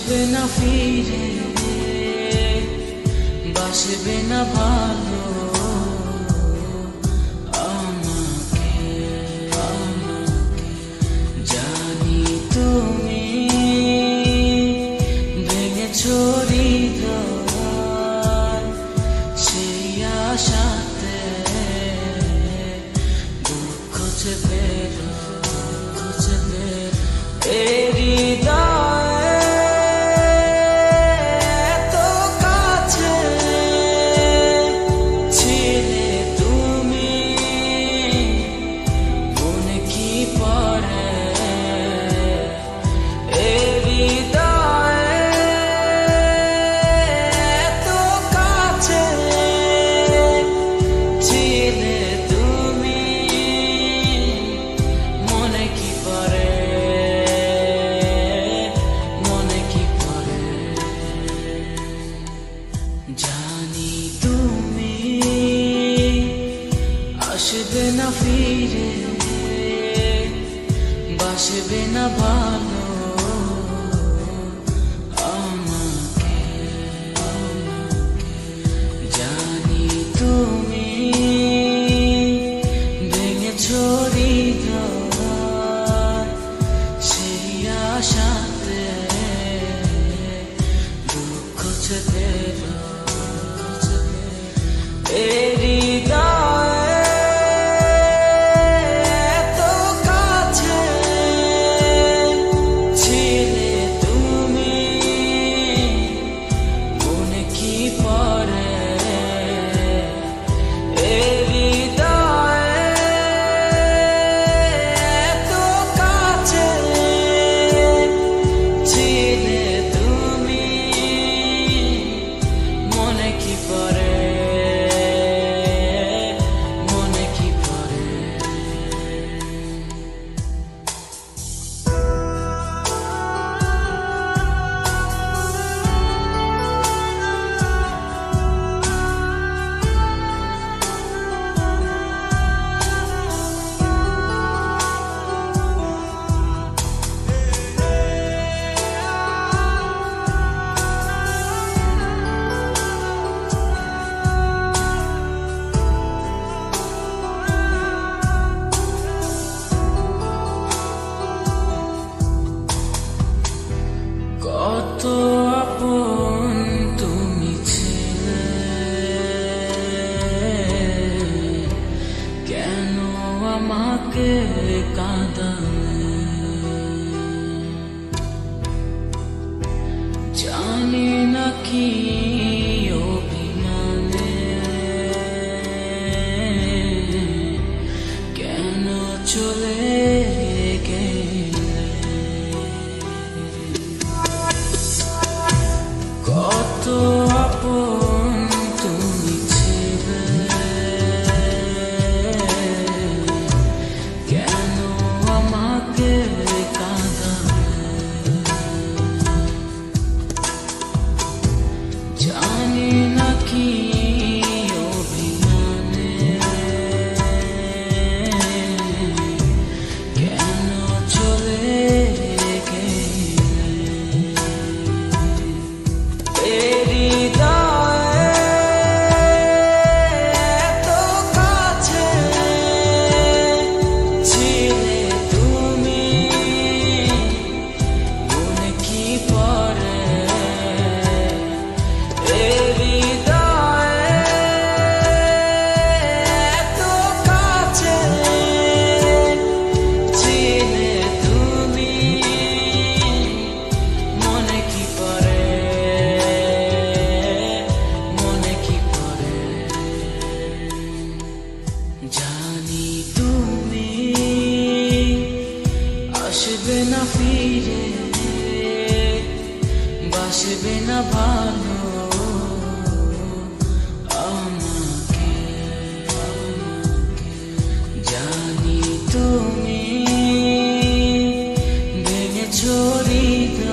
আসবে না ফিরে, বাসবে না ভালো আমাকে। জানি তুমি ভেঙেছো হৃদয়, সেই আশাতে দুঃখ চেপে জানি তুমি আসবে না ফিরে, বাসবে না ভালো আমাকে। জানি তুমি ভেঙেছো হৃদয়, সেই আশাতে দুঃখ চেপে কত আপন তুমি ছিলে, কেন আমাকে কাঁদালে? জানি না কি অভিমানে কেন চলে কত আপন তুমি ছিলে, কেন আমাকে কাঁদালে? জানি না কি অভিমানে কেন চলে জানি তুমি আসবে না ফিরে, বাসবে না ভালো আমাকে। জানি তুমি ভেঙেছো হৃদয়,